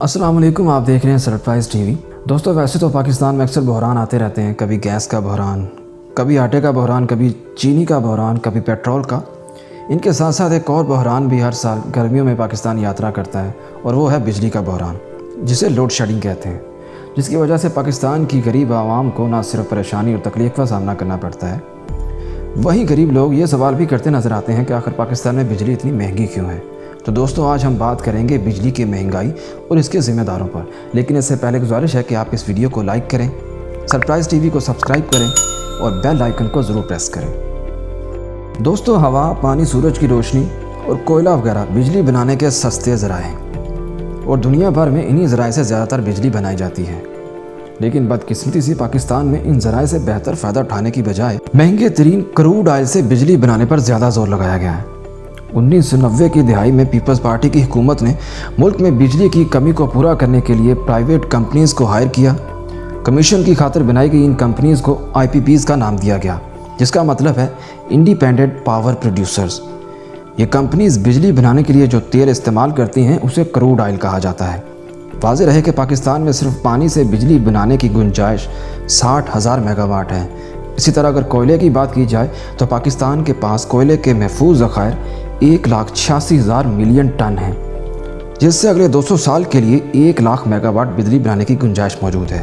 अस्सलाम वालेकुम, आप देख रहे हैं सरप्राइज़ टीवी। दोस्तों, वैसे तो पाकिस्तान में अक्सर बहरान आते रहते हैं। कभी गैस का बहरान, कभी आटे का बहरान, कभी चीनी का बहरान, कभी पेट्रोल का। इनके साथ साथ एक और बहरान भी हर साल गर्मियों में पाकिस्तान यात्रा करता है, और वो है बिजली का बहरान, जिसे लोड शेडिंग कहते हैं, जिसकी वजह से पाकिस्तान की गरीब आवाम को ना सिर्फ परेशानी और तकलीफ का सामना करना पड़ता है, वहीं गरीब लोग ये सवाल भी करते नज़र आते हैं कि आखिर पाकिस्तान में बिजली इतनी महंगी क्यों है। तो दोस्तों, आज हम बात करेंगे बिजली की महंगाई और इसके ज़िम्मेदारों पर। लेकिन इससे पहले गुजारिश है कि आप इस वीडियो को लाइक करें, सरप्राइज़ टीवी को सब्सक्राइब करें और बेल आइकन को ज़रूर प्रेस करें। दोस्तों, हवा, पानी, सूरज की रोशनी और कोयला वगैरह बिजली बनाने के सस्ते ज़राए हैं, और दुनिया भर में इन्हीं ज़राए से ज़्यादातर बिजली बनाई जाती है। लेकिन बदकिस्मती से पाकिस्तान में इन ज़राए से बेहतर फ़ायदा उठाने की बजाय महंगे तरीन क्रूड ऑयल से बिजली बनाने पर ज़्यादा जोर लगाया गया है। 1990 की दिहाई में पीपल्स पार्टी की हुकूमत ने मुल्क में बिजली की कमी को पूरा करने के लिए प्राइवेट कंपनीज़ को हायर किया। कमीशन की खातिर बनाई गई इन कंपनीज़ को IPPs का नाम दिया गया, जिसका मतलब है इंडिपेंडेंट पावर प्रोड्यूसर्स। ये कंपनीज़ बिजली बनाने के लिए जो तेल इस्तेमाल करती हैं उसे क्रूड ऑयल कहा जाता है। वाज़ेह रहे कि पाकिस्तान में सिर्फ पानी से बिजली बनाने की गुंजाइश 60,000 मेगावाट है। इसी तरह अगर कोयले की बात की जाए तो पाकिस्तान के पास कोयले के महफूज ज़खायर 1,86,000 मिलियन टन हैं, जिससे अगले 200 साल के लिए 1 लाख मेगावाट बिजली बनाने की गुंजाइश मौजूद है।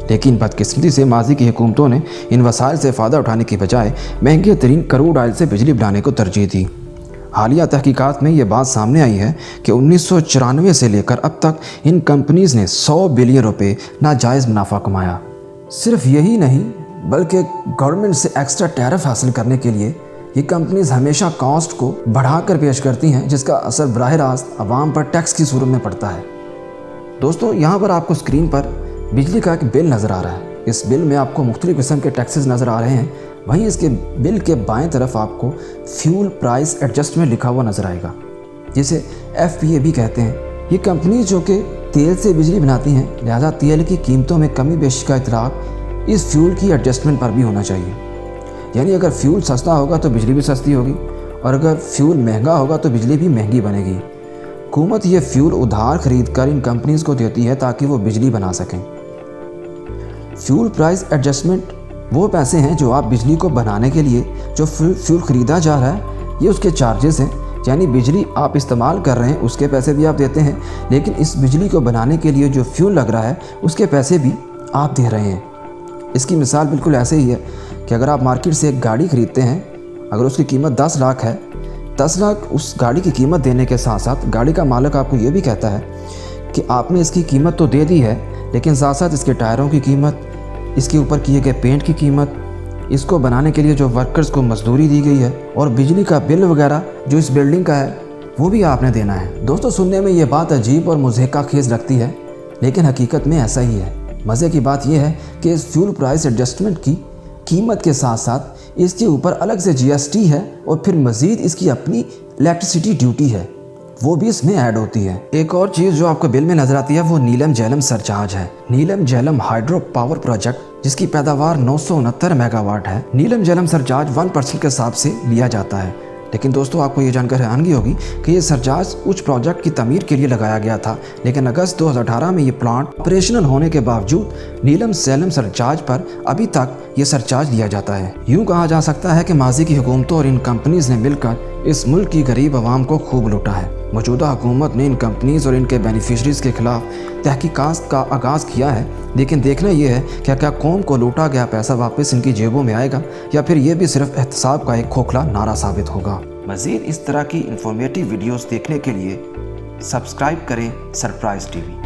लेकिन बदकिस्मती से माजी की हुकूमतों ने इन वसाइल से फ़ायदा उठाने की बजाय महंगे तरीन क्रूड ऑयल से बिजली बनाने को तरजीह दी। हालिया तहकीकात में ये बात सामने आई है कि 1994 से लेकर अब तक इन कंपनीज़ ने 100 बिलियन रुपए नाजायज़ मुनाफा कमाया। सिर्फ यही नहीं, बल्कि गवर्नमेंट से एक्स्ट्रा टैरिफ हासिल करने के लिए ये कंपनीज हमेशा कॉस्ट को बढ़ाकर पेश करती हैं, जिसका असर बराह रास्त आवाम पर टैक्स की सूरत में पड़ता है। दोस्तों, यहाँ पर आपको स्क्रीन पर बिजली का एक बिल नज़र आ रहा है। इस बिल में आपको मुख्तलिफ़ किस्म के टैक्सेस नज़र आ रहे हैं। वहीं इसके बिल के बाएं तरफ आपको फ्यूल प्राइस एडजस्टमेंट लिखा हुआ नज़र आएगा, जिसे FPA भी कहते हैं। ये कंपनीज जो कि तेल से बिजली बनाती हैं, लिहाजा तेल की कीमतों में कमी बेशी का इतलाक़ इस फ्यूल की एडजस्टमेंट पर भी होना चाहिए। यानी अगर फ्यूल सस्ता होगा तो बिजली भी सस्ती होगी, और अगर फ्यूल महंगा होगा तो बिजली भी महंगी बनेगी। हुकूमत ये फ्यूल उधार खरीद कर इन कंपनीज़ को देती है ताकि वो बिजली बना सकें। फ्यूल प्राइस एडजस्टमेंट वो पैसे हैं जो आप बिजली को बनाने के लिए जो फ्यूल ख़रीदा जा रहा है, ये उसके चार्जेस हैं। यानी बिजली आप इस्तेमाल कर रहे हैं उसके पैसे भी आप देते हैं, लेकिन इस बिजली को बनाने के लिए जो फ्यूल लग रहा है उसके पैसे भी आप दे रहे हैं। इसकी मिसाल बिल्कुल ऐसे ही है कि अगर आप मार्केट से एक गाड़ी ख़रीदते हैं, अगर उसकी कीमत 10 लाख है, 10 लाख उस गाड़ी की कीमत देने के साथ साथ गाड़ी का मालिक आपको ये भी कहता है कि आपने इसकी कीमत तो दे दी है, लेकिन साथ साथ इसके टायरों की कीमत, इसके ऊपर किए गए पेंट की कीमत, इसको बनाने के लिए जो वर्कर्स को मजदूरी दी गई है, और बिजली का बिल वगैरह जो इस बिल्डिंग का है वो भी आपने देना है। दोस्तों, सुनने में ये बात अजीब और मुज़हिका खेज़ लगती है, लेकिन हकीकत में ऐसा ही है। मज़े की बात यह है कि इस फ्यूल प्राइस एडजस्टमेंट की कीमत के साथ साथ इसके ऊपर अलग से GST है, और फिर मज़ीद इसकी अपनी इलेक्ट्रिसिटी ड्यूटी है, वो भी इसमें ऐड होती है। एक और चीज़ जो आपको बिल में नज़र आती है वो नीलम झेलम सरचार्ज है। नीलम झेलम हाइड्रो पावर प्रोजेक्ट, जिसकी पैदावार 969 मेगावाट है, नीलम झेलम सरचार्ज 1% के हिसाब से लिया जाता है। लेकिन दोस्तों, आपको ये जानकर हैरानगी होगी कि ये सरचार्ज उच्च प्रोजेक्ट की तमीर के लिए लगाया गया था, लेकिन अगस्त 2018 में ये प्लांट ऑपरेशनल होने के बावजूद नीलम झेलम सरचार्ज पर अभी तक ये सरचार्ज लिया जाता है। यूँ कहा जा सकता है कि माजी की हुकूमतों और इन कंपनीज़ ने मिलकर इस मुल्क की गरीब आवाम को खूब लूटा है। मौजूदा हुकूमत ने इन कंपनीज़ और इनके बेनिफिशरीज़ के खिलाफ तहकीकात का आगाज़ किया है, लेकिन देखना यह है कि क्या कौम को लूटा गया पैसा वापस इनकी जेबों में आएगा, या फिर ये भी सिर्फ एहतसाब का एक खोखला नारा साबित होगा। मज़ीद इस तरह की इंफॉर्मेटिव वीडियोज़ देखने के लिए सब्सक्राइब करें सरप्राइज़ टीवी।